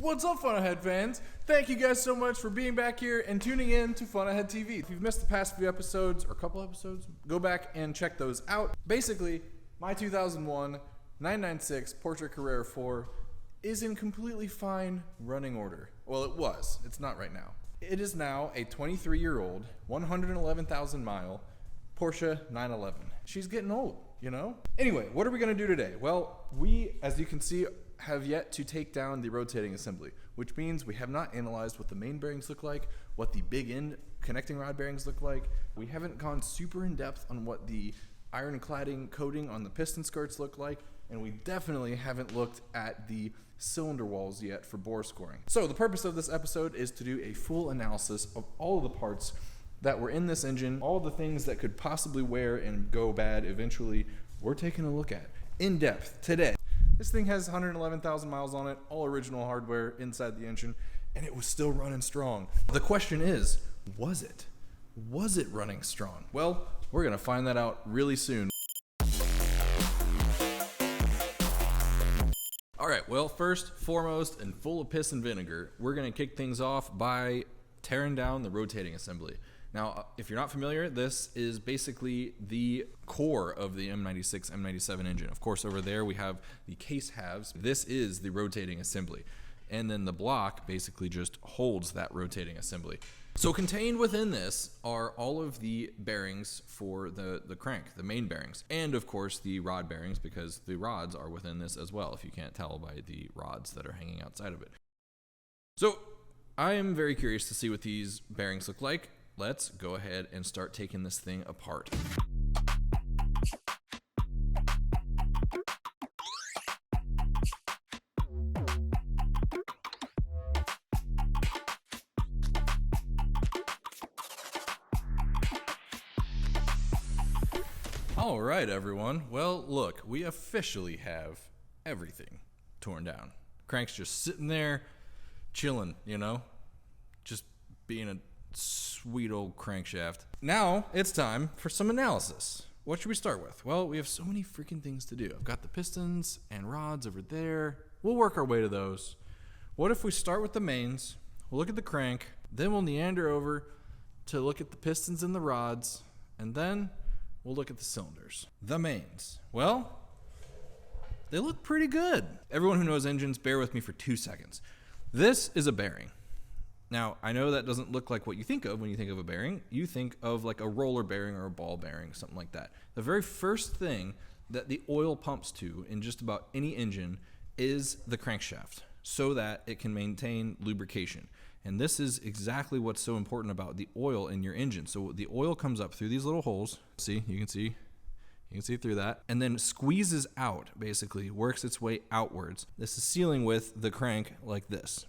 What's up, FunAhead fans? Thank you guys so much for being back here and tuning in to FunAhead TV. If you've missed the past few episodes, or a couple episodes, go back and check those out. Basically, my 2001 996 Porsche Carrera 4 is in completely fine running order. Well, it was. It's not right now. It is now a 23-year-old, 111,000 mile Porsche 911. She's getting old, you know? Anyway, what are we gonna do today? Well, we, as you can see, have yet to take down the rotating assembly, which means we have not analyzed what the main bearings look like, what the big end connecting rod bearings look like. We haven't gone super in depth on what the iron cladding coating on the piston skirts look like, and we definitely haven't looked at the cylinder walls yet for bore scoring. So the purpose of this episode is to do a full analysis of all of the parts that were in this engine, all the things that could possibly wear and go bad eventually. We're taking a look at in depth today. This thing has 111,000 miles on it, all original hardware inside the engine, and it was still running strong. The question is, was it? Was it running strong? Well, we're gonna find that out really soon. All right, well, first, foremost, and full of piss and vinegar, we're gonna kick things off by tearing down the rotating assembly. Now, if you're not familiar, this is basically the core of the M96, M97 engine. Of course, over there we have the case halves. This is the rotating assembly. And then the block basically just holds that rotating assembly. So contained within this are all of the bearings for the crank, the main bearings. And of course the rod bearings, because the rods are within this as well, if you can't tell by the rods that are hanging outside of it. So I am very curious to see what these bearings look like. Let's go ahead and start taking this thing apart. All right, everyone. Well, look, we officially have everything torn down. Crank's just sitting there, chilling, you know, just being a sweet old crankshaft. Now it's time for some analysis. What should we start with? Well, we have so many freaking things to do. I've got the pistons and rods over there. We'll work our way to those. What if we start with the mains, we'll look at the crank, then we'll meander over to look at the pistons and the rods, and then we'll look at the cylinders. The mains. Well, they look pretty good. Everyone who knows engines, bear with me for 2 seconds. This is a bearing. Now, I know that doesn't look like what you think of when you think of a bearing. You think of like a roller bearing or a ball bearing, something like that. The very first thing that the oil pumps to in just about any engine is the crankshaft, so that it can maintain lubrication. And this is exactly what's so important about the oil in your engine. So the oil comes up through these little holes. See, you can see through that, and then squeezes out, basically works its way outwards. This is sealing with the crank like this.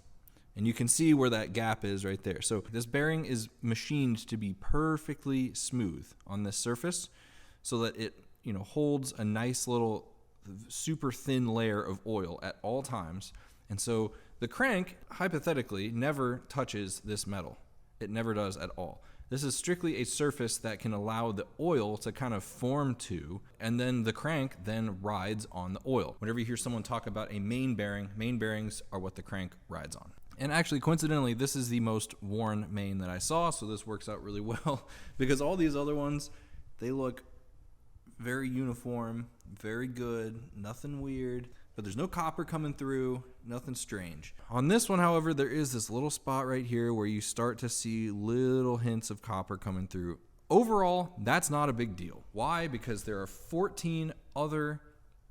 And you can see where that gap is right there. So this bearing is machined to be perfectly smooth on this surface so that it, you know, holds a nice little super thin layer of oil at all times. And so the crank, hypothetically, never touches this metal. It never does at all. This is strictly a surface that can allow the oil to kind of form to, and then the crank then rides on the oil. Whenever you hear someone talk about a main bearings are what the crank rides on. And actually, coincidentally, this is the most worn main that I saw, so this works out really well because all these other ones, they look very uniform, very good, nothing weird, but there's no copper coming through, nothing strange. On this one, however, there is this little spot right here where you start to see little hints of copper coming through. Overall, that's not a big deal. Why? Because there are 14 other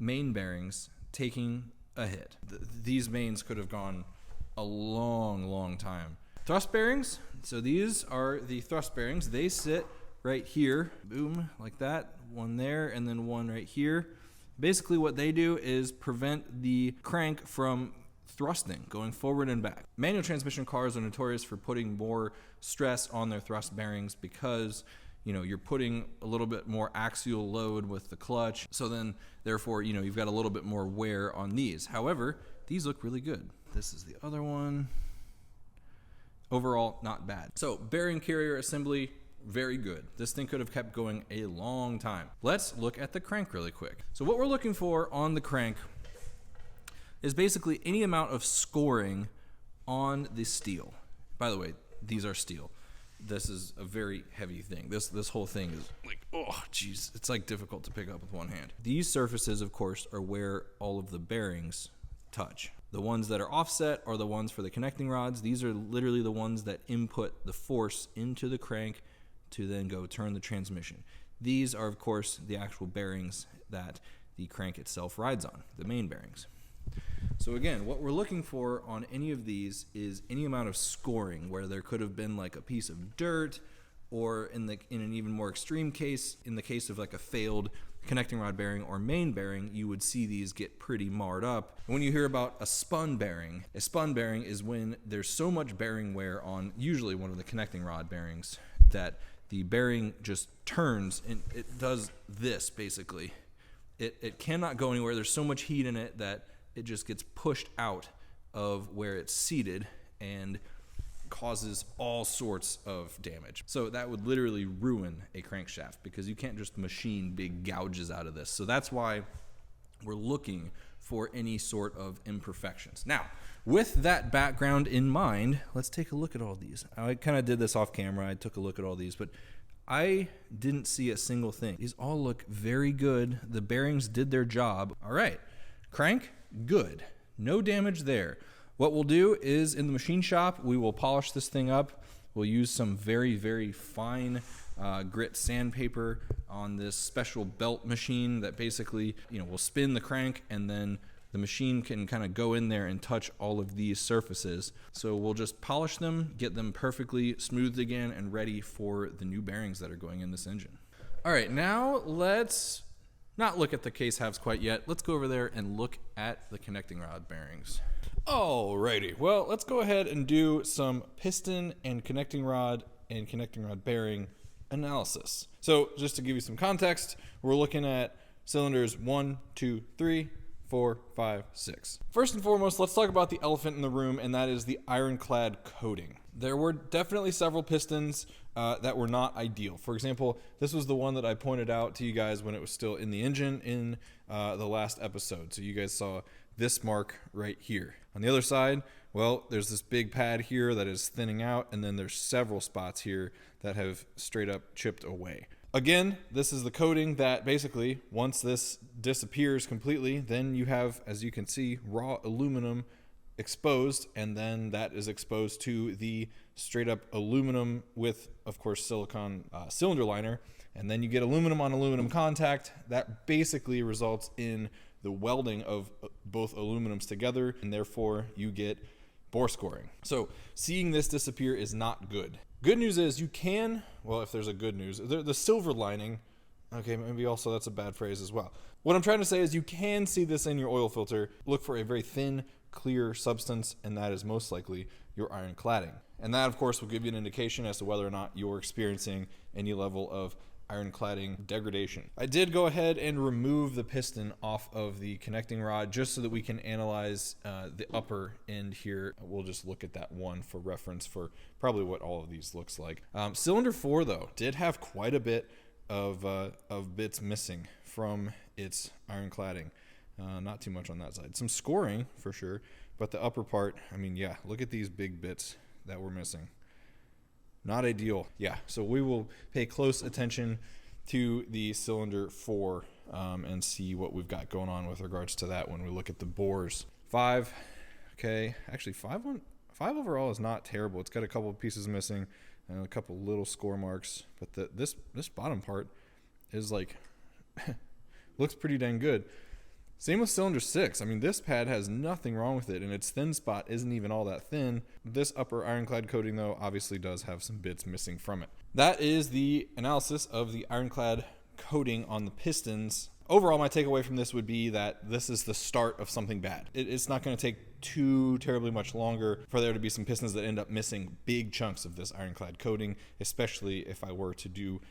main bearings taking a hit. These mains could have gone a long time. Thrust bearings, so these are the thrust bearings. They sit right here, boom, like that, one there, and then one right here. Basically what they do is prevent the crank from thrusting, going forward and back. Manual transmission cars are notorious for putting more stress on their thrust bearings because, you know, you're putting a little bit more axial load with the clutch, so then therefore, you know, you've got a little bit more wear on these. However, these look really good. This is the other one. Overall, not bad. So bearing carrier assembly, very good. This thing could have kept going a long time. Let's look at the crank really quick. So what we're looking for on the crank is basically any amount of scoring on the steel. By the way, these are steel. This is a very heavy thing. This whole thing is like, oh, geez. It's like difficult to pick up with one hand. These surfaces, of course, are where all of the bearings touch. The ones that are offset are the ones for the connecting rods. These are literally the ones that input the force into the crank to then go turn the transmission. These are, of course, the actual bearings that the crank itself rides on, the main bearings. So again, what we're looking for on any of these is any amount of scoring where there could have been like a piece of dirt, or in an even more extreme case, in the case of like a failed connecting rod bearing or main bearing, you would see these get pretty marred up. When you hear about a spun bearing is when there's so much bearing wear on usually one of the connecting rod bearings that the bearing just turns and it does this basically. It cannot go anywhere. There's so much heat in it that it just gets pushed out of where it's seated and causes all sorts of damage. So that would literally ruin a crankshaft because you can't just machine big gouges out of this. So that's why we're looking for any sort of imperfections. Now, with that background in mind, let's take a look at all these. I kind of did this off camera. I took a look at all these, but I didn't see a single thing. These all look very good. The bearings did their job. All right, crank, good. No damage there. What we'll do is in the machine shop, we will polish this thing up. We'll use some very, very fine grit sandpaper on this special belt machine that basically, will spin the crank and then the machine can kind of go in there and touch all of these surfaces. So we'll just polish them, get them perfectly smoothed again and ready for the new bearings that are going in this engine. All right, now let's not look at the case halves quite yet. Let's go over there and look at the connecting rod bearings. Alrighty, well, let's go ahead and do some piston and connecting rod bearing analysis. So just to give you some context, we're looking at cylinders 1, 2, 3, 4, 5, 6. First and foremost, let's talk about the elephant in the room, and that is the ironclad coating. There were definitely several pistons that were not ideal. For example, this was the one that I pointed out to you guys when it was still in the engine in the last episode. So you guys saw this mark right here. On the other side, well, there's this big pad here that is thinning out, and then there's several spots here that have straight up chipped away. Again, this is the coating that basically, once this disappears completely, then you have, as you can see, raw aluminum exposed, and then that is exposed to the straight up aluminum with, of course, silicone cylinder liner, and then you get aluminum on aluminum contact. That basically results in the welding of both aluminums together, and therefore you get bore scoring. So seeing this disappear is not good. Good news is you can, well, if there's a good news, the silver lining, okay, maybe also that's a bad phrase as well. What I'm trying to say is you can see this in your oil filter. Look for a very thin, clear substance, and that is most likely your iron cladding. And that, of course, will give you an indication as to whether or not you're experiencing any level of iron cladding degradation. I did go ahead and remove the piston off of the connecting rod just so that we can analyze the upper end here. We'll just look at that one for reference for probably what all of these looks like. Cylinder 4 though did have quite a bit of bits missing from its iron cladding. Not too much on that side. Some scoring for sure, but the upper part, I mean, yeah, look at these big bits that were missing. Not ideal. Yeah, so we will pay close attention to the cylinder 4 and see what we've got going on with regards to that when we look at the bores. 5, okay, actually 5 overall is not terrible. It's got a couple of pieces missing and a couple little score marks, but this bottom part is like looks pretty dang good. Same with cylinder 6. I mean, this pad has nothing wrong with it, and its thin spot isn't even all that thin. This upper ironclad coating, though, obviously does have some bits missing from it. That is the analysis of the ironclad coating on the pistons. Overall, my takeaway from this would be that this is the start of something bad. It's not going to take too terribly much longer for there to be some pistons that end up missing big chunks of this ironclad coating, especially if I were to do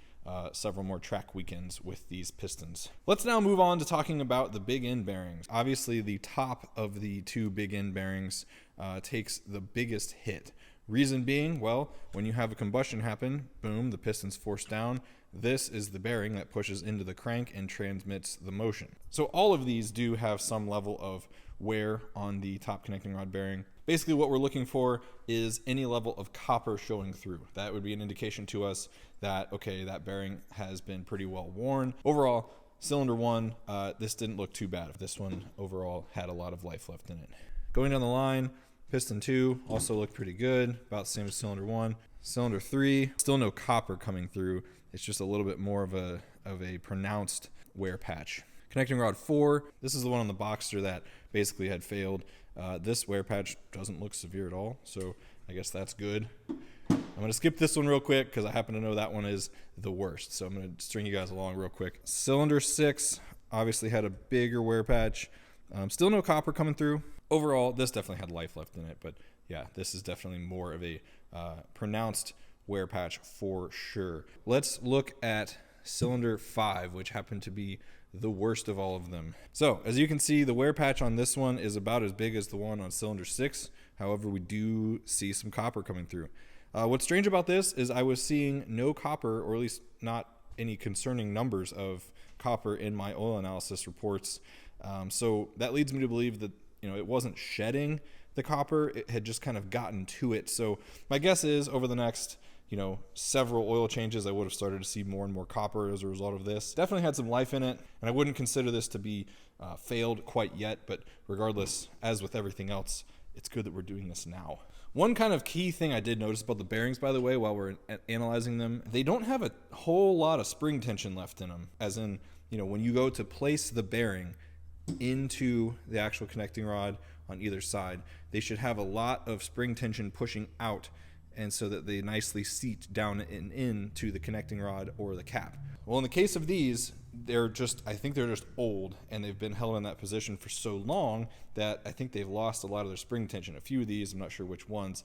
several more track weekends with these pistons. Let's now move on to talking about the big end bearings. Obviously, the top of the two big end bearings takes the biggest hit Reason being, well, when you have a combustion happen, boom, the piston's forced down. This is the bearing that pushes into the crank and transmits the motion. So all of these do have some level of wear on the top connecting rod bearing. Basically what we're looking for is any level of copper showing through. That would be an indication to us that, okay, that bearing has been pretty well worn. Overall, cylinder 1, this didn't look too bad. This one overall had a lot of life left in it. Going down the line, piston 2 also looked pretty good, about the same as cylinder 1. Cylinder 3, still no copper coming through. It's just a little bit more of a pronounced wear patch. Connecting rod 4, this is the one on the Boxster that basically had failed. This wear patch doesn't look severe at all, so I guess that's good. I'm going to skip this one real quick because I happen to know that one is the worst, so I'm going to string you guys along real quick. Cylinder 6 obviously had a bigger wear patch. Still no copper coming through. Overall, this definitely had life left in it, but yeah, this is definitely more of a pronounced wear patch for sure. Let's look at cylinder 5, which happened to be the worst of all of them. So as you can see, the wear patch on this one is about as big as the one on cylinder 6. However, we do see some copper coming through. What's strange about this is I was seeing no copper, or at least not any concerning numbers of copper in my oil analysis reports. So that leads me to believe that, you know, it wasn't shedding the copper, it had just kind of gotten to it. So my guess is over the next, you know, several oil changes, I would have started to see more and more copper as a result of this. Definitely had some life in it, and I wouldn't consider this to be failed quite yet, but regardless, as with everything else, it's good that we're doing this now. One kind of key thing I did notice about the bearings, by the way, while we're analyzing them, they don't have a whole lot of spring tension left in them. As in, you know, when you go to place the bearing into the actual connecting rod on either side, they should have a lot of spring tension pushing out, and so that they nicely seat down and into the connecting rod or the cap. Well, in the case of these, I think they're just old, and they've been held in that position for so long that I think they've lost a lot of their spring tension. A few of these, I'm not sure which ones,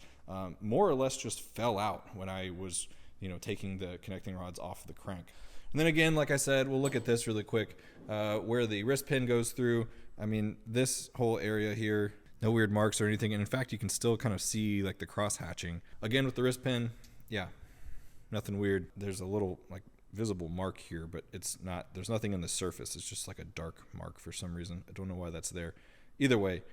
more or less just fell out when I was, you know, taking the connecting rods off the crank. And then again, like I said, we'll look at this really quick, where the wrist pin goes through. I mean, this whole area here, no weird marks or anything. And in fact, you can still kind of see like the cross hatching. Again, with the wrist pin, yeah, nothing weird. There's a little like visible mark here, but there's nothing on the surface. It's just like a dark mark for some reason. I don't know why that's there. Either way,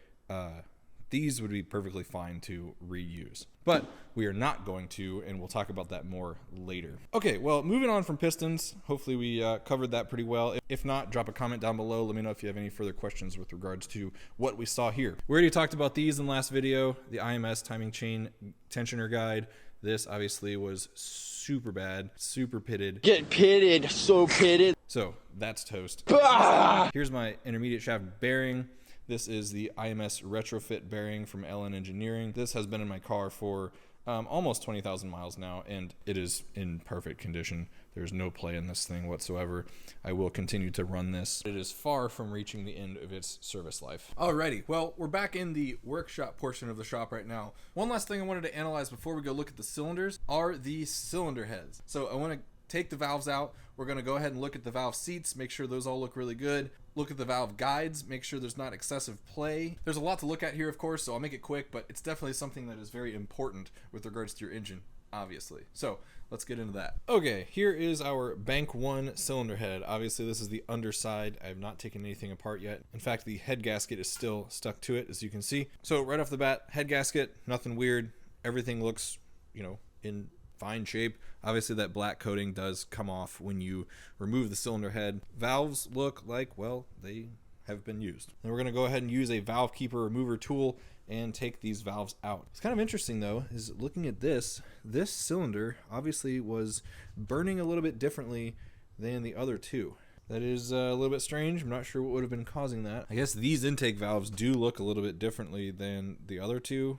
these would be perfectly fine to reuse, but we are not going to, and we'll talk about that more later. Okay, well, moving on from pistons, hopefully we covered that pretty well. If not, drop a comment down below. Let me know if you have any further questions with regards to what we saw here. We already talked about these in the last video, the IMS timing chain tensioner guide. This obviously was super bad, super pitted. Get pitted, so pitted. So that's toast. Ah! Here's my intermediate shaft bearing. This is the IMS retrofit bearing from LN Engineering. This has been in my car for almost 20,000 miles now, and it is in perfect condition. There's no play in this thing whatsoever. I will continue to run this. It is far from reaching the end of its service life. Alrighty, well, we're back in the workshop portion of the shop right now. One last thing I wanted to analyze before we go look at the cylinders are the cylinder heads. So I want to take the valves out. We're going to go ahead and look at the valve seats, make sure those all look really good. Look at the valve guides, make sure there's not excessive play. There's a lot to look at here, of course, so I'll make it quick, but it's definitely something that is very important with regards to your engine, obviously. So let's get into that. Okay, here is our Bank 1 cylinder head. Obviously, this is the underside. I have not taken anything apart yet. In fact, the head gasket is still stuck to it, as you can see. So right off the bat, head gasket, nothing weird. Everything looks, you know, in fine shape. Obviously that black coating does come off when you remove the cylinder head. Valves look like, well, they have been used. Then we're going to go ahead and use a valve keeper remover tool and take these valves out. It's kind of interesting though, is looking at this cylinder obviously was burning a little bit differently than the other two. That is a little bit strange. I'm not sure what would have been causing that. I guess these intake valves do look a little bit differently than the other two.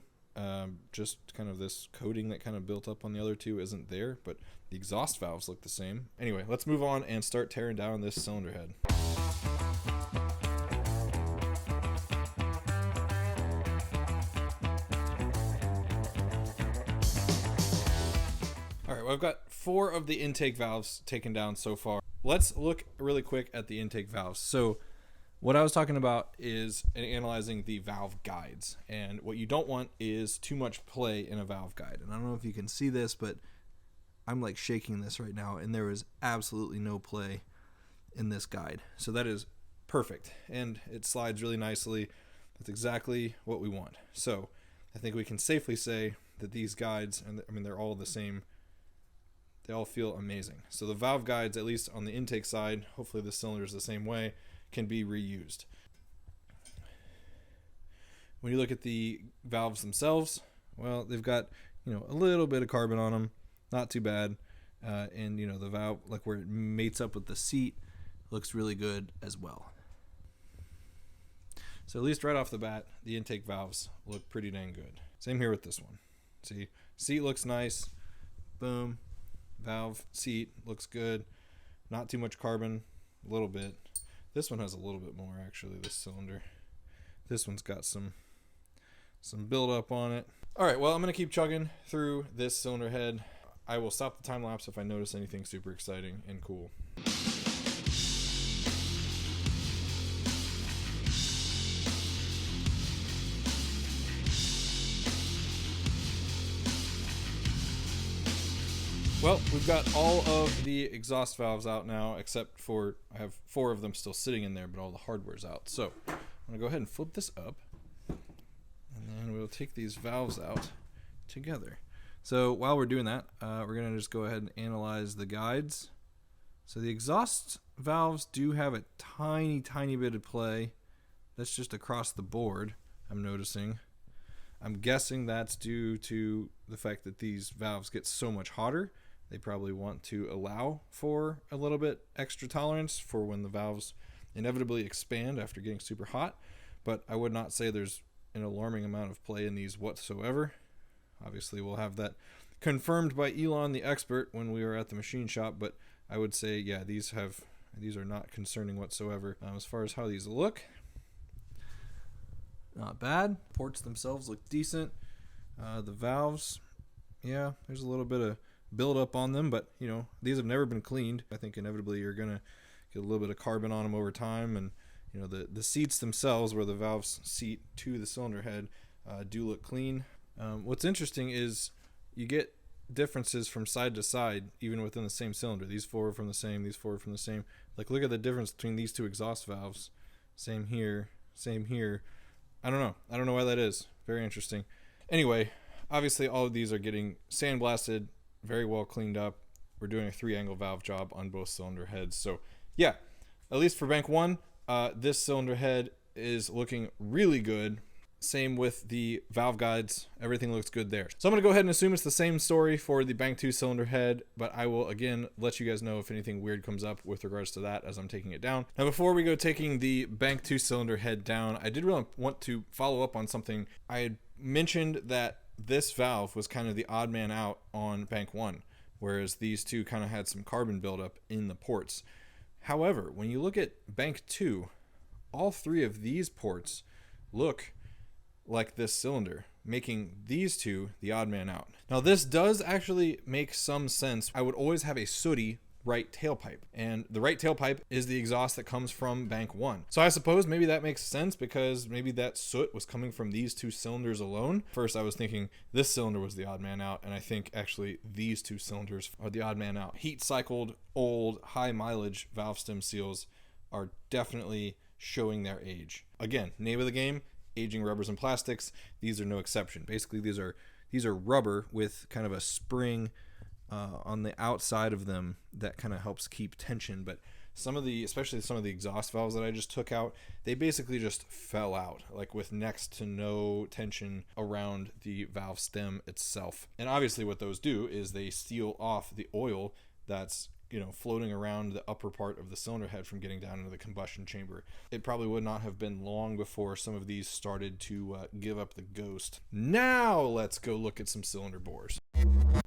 Just kind of this coating that kind of built up on the other two isn't there, but the exhaust valves look the same. Anyway, let's move on and start tearing down this cylinder head. All right, well, I've got 4 of the intake valves taken down so far. Let's look really quick at the intake valves. So What I was talking about is analyzing the valve guides, and what you don't want is too much play in a valve guide. And I don't know if you can see this, but I'm like shaking this right now, and there is absolutely no play in this guide. So that is perfect, and it slides really nicely. That's exactly what we want. So I think we can safely say that these guides, and I mean, they're all the same. They all feel amazing. So the valve guides, at least on the intake side, hopefully the cylinder is the same way, can be reused. When you look at the valves themselves, well, they've got, you know, a little bit of carbon on them, not too bad, and you know, the valve, like where it mates up with the seat, looks really good as well. So at least right off the bat, the intake valves look pretty dang good. Same here with this one. See, seat looks nice, boom, valve seat looks good, not too much carbon, a little bit. This one has a little bit more, actually, this cylinder. This one's got some build-up on it. All right, well, I'm going to keep chugging through this cylinder head. I will stop the time lapse if I notice anything super exciting and cool. Well, we've got all of the exhaust valves out now, except for, I have 4 of them still sitting in there, but all the hardware's out. So I'm going to go ahead and flip this up, and then we'll take these valves out together. So while we're doing that, we're going to just go ahead and analyze the guides. So the exhaust valves do have a tiny bit of play. That's just across the board, I'm noticing. I'm guessing that's due to the fact that these valves get so much hotter. They probably want to allow for a little bit extra tolerance for when the valves inevitably expand after getting super hot. But I would not say there's an alarming amount of play in these whatsoever. Obviously, we'll have that confirmed by Elon, the expert, when we are at the machine shop. But I would say, yeah, these are not concerning whatsoever. As far as how these look, not bad. Ports themselves look decent. The valves, yeah, there's a little bit of build up on them, but you know, these have never been cleaned. I think inevitably you're gonna get a little bit of carbon on them over time, and you know, the seats themselves, where the valves seat to the cylinder head, do look clean. What's interesting is you get differences from side to side, even within the same cylinder. These 4 are from the same, these 4 are from the same. Like, look at the difference between these 2 exhaust valves. Same here, same here. I don't know why that is. Very interesting. Anyway, obviously all of these are getting sandblasted, very well cleaned up. We're doing a 3-angle valve job on both cylinder heads. So yeah, at least for bank 1, this cylinder head is looking really good. Same with the valve guides. Everything looks good there. So I'm going to go ahead and assume it's the same story for the bank 2 cylinder head, but I will again let you guys know if anything weird comes up with regards to that as I'm taking it down. Now, before we go taking the bank 2 cylinder head down, I did really want to follow up on something. I had mentioned that this valve was kind of the odd man out on bank 1, whereas these 2 kind of had some carbon buildup in the ports. However, when you look at bank 2, all 3 of these ports look like this cylinder, making these 2 the odd man out. Now, this does actually make some sense. I would always have a sooty right tailpipe, and the right tailpipe is the exhaust that comes from bank 1. So I suppose maybe that makes sense, because maybe that soot was coming from these 2 cylinders alone. First, I was thinking this cylinder was the odd man out, and I think actually these 2 cylinders are the odd man out. Heat cycled, old, high mileage valve stem seals are definitely showing their age. Again, name of the game, aging rubbers and plastics. These are no exception. Basically, these are rubber with kind of a spring on the outside of them that kind of helps keep tension. But especially some of the exhaust valves that I just took out, they basically just fell out, like with next to no tension around the valve stem itself. And obviously what those do is they seal off the oil that's, you know, floating around the upper part of the cylinder head from getting down into the combustion chamber. It probably would not have been long before some of these started to give up the ghost. Now let's go look at some cylinder bores.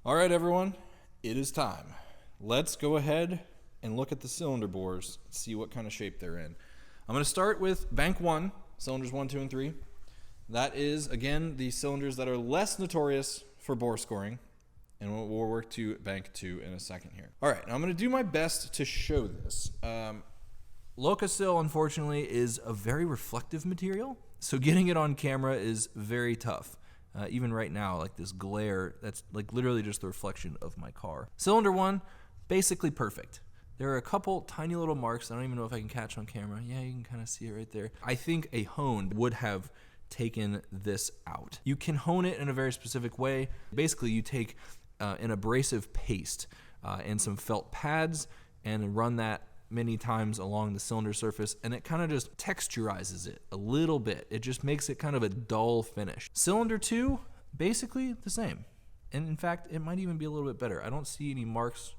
All right, everyone, it is time. Let's go ahead and look at the cylinder bores, see what kind of shape they're in. I'm going to start with bank 1, cylinders 1, 2, and 3. That is, again, the cylinders that are less notorious for bore scoring. And we'll work to bank 2 in a second here. All right, now I'm going to do my best to show this. Locasil, unfortunately, is a very reflective material, so getting it on camera is very tough. Even right now, like this glare, that's like literally just the reflection of my car. Cylinder 1, basically perfect. There are a couple tiny little marks. I don't even know if I can catch on camera. Yeah, you can kind of see it right there. I think a hone would have taken this out. You can hone it in a very specific way. Basically, you take an abrasive paste and some felt pads and run that many times along the cylinder surface, and it kind of just texturizes it a little bit. It just makes it kind of a dull finish. Cylinder 2, basically the same. And in fact, it might even be a little bit better. I don't see any marks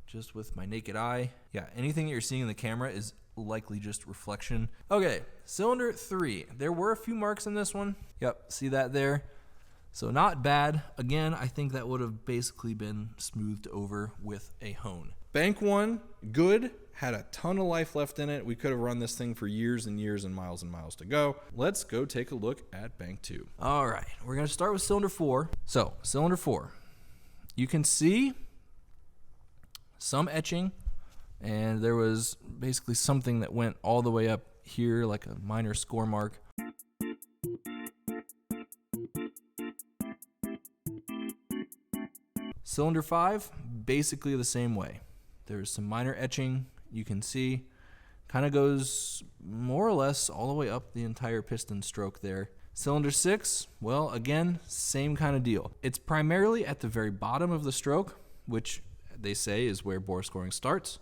just with my naked eye. Yeah, anything that you're seeing in the camera is likely just reflection. Okay, cylinder 3. There were a few marks in this one. Yep, see that there? So not bad. Again, I think that would have basically been smoothed over with a hone. Bank 1, good. Had a ton of life left in it. We could have run this thing for years and years and miles to go. Let's go take a look at Bank 2. All right, we're gonna start with cylinder 4. So, cylinder 4. You can see some etching, and there was basically something that went all the way up here, like a minor score mark. Cylinder 5, basically the same way. There's some minor etching you can see. Kind of goes more or less all the way up the entire piston stroke there. Cylinder 6, well, again, same kind of deal. It's primarily at the very bottom of the stroke, which they say is where bore scoring starts.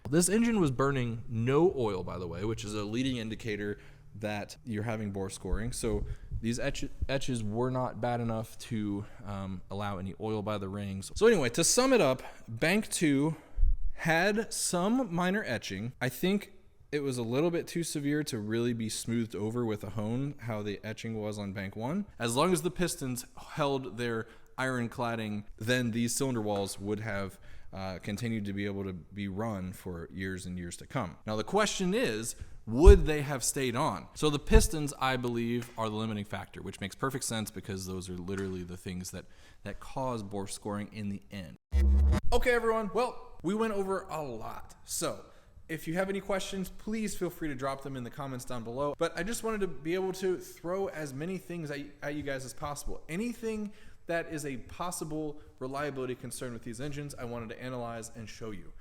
This engine was burning no oil, by the way, which is a leading indicator that you're having bore scoring. So these etches were not bad enough to allow any oil by the rings. So anyway, to sum it up, Bank 2 had some minor etching. I think it was a little bit too severe to really be smoothed over with a hone, how the etching was on Bank 1. As long as the pistons held their iron cladding, then these cylinder walls would have continued to be able to be run for years and years to come. Now the question is, would they have stayed on? So the pistons, I believe, are the limiting factor, which makes perfect sense because those are literally the things that cause bore scoring in the end. Okay, everyone, well, we went over a lot. So if you have any questions, please feel free to drop them in the comments down below. But I just wanted to be able to throw as many things at you guys as possible. Anything that is a possible reliability concern with these engines, I wanted to analyze and show you.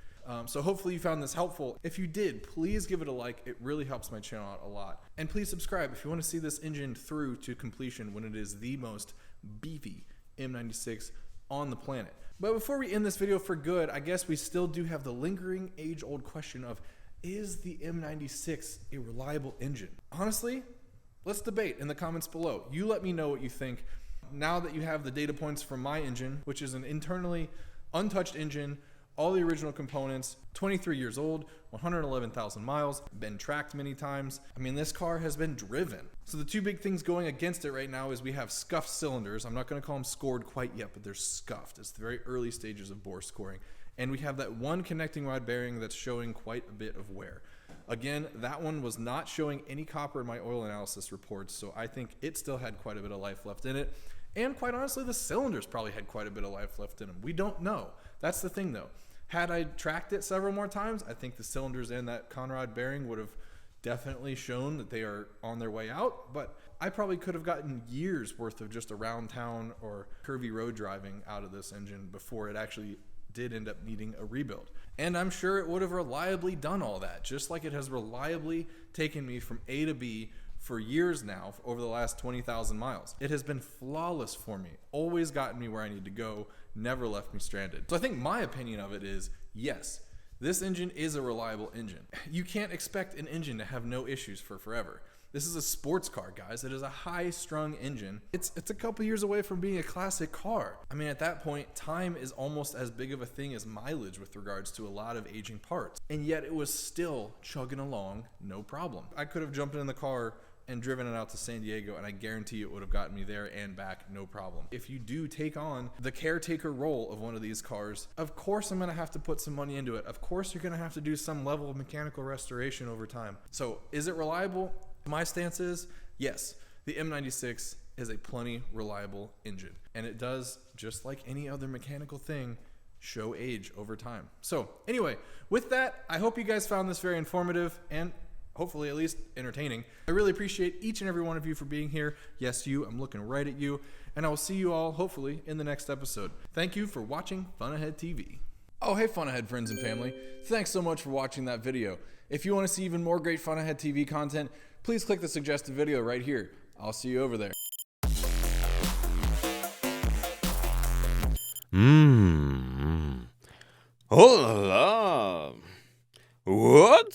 So hopefully you found this helpful. If you did, please give it a like. It really helps my channel out a lot. And please subscribe if you want to see this engine through to completion when it is the most beefy M96 on the planet. But before we end this video for good, I guess we still do have the lingering age-old question of, is the M96 a reliable engine? Honestly, let's debate in the comments below. You let me know what you think. Now that you have the data points from my engine, which is an internally untouched engine, all the original components, 23 years old, 111,000 miles, been tracked many times. I mean, this car has been driven. So the two big things going against it right now is we have scuffed cylinders. I'm not gonna call them scored quite yet, but they're scuffed. It's the very early stages of bore scoring. And we have that one connecting rod bearing that's showing quite a bit of wear. Again, that one was not showing any copper in my oil analysis reports, so I think it still had quite a bit of life left in it. And quite honestly, the cylinders probably had quite a bit of life left in them. We don't know. That's the thing though. Had I tracked it several more times, I think the cylinders and that conrod bearing would have definitely shown that they are on their way out, but I probably could have gotten years worth of just around town or curvy road driving out of this engine before it actually did end up needing a rebuild. And I'm sure it would have reliably done all that, just like it has reliably taken me from A to B for years now, over the last 20,000 miles. It has been flawless for me, always gotten me where I need to go, never left me stranded. So I think my opinion of it is, yes, this engine is a reliable engine. You can't expect an engine to have no issues for forever. This is a sports car, guys. It is a high-strung engine. It's a couple years away from being a classic car. I mean, at that point, time is almost as big of a thing as mileage with regards to a lot of aging parts. And yet it was still chugging along, no problem. I could have jumped in the car and driven it out to San Diego, and I guarantee it would have gotten me there and back, no problem. If you do take on the caretaker role of one of these cars, of course I'm gonna have to put some money into it. Of course you're gonna have to do some level of mechanical restoration over time. So is it reliable? My stance is, yes, the M96 is a plenty reliable engine. And it does, just like any other mechanical thing, show age over time. So anyway, with that, I hope you guys found this very informative and hopefully at least entertaining. I really appreciate each and every one of you for being here. Yes, you, I'm looking right at you. And I will see you all hopefully in the next episode. Thank you for watching FunAhead TV. Oh, hey FunAhead friends and family. Thanks so much for watching that video. If you want to see even more great FunAhead TV content, please click the suggested video right here. I'll see you over there. Oh la la. What?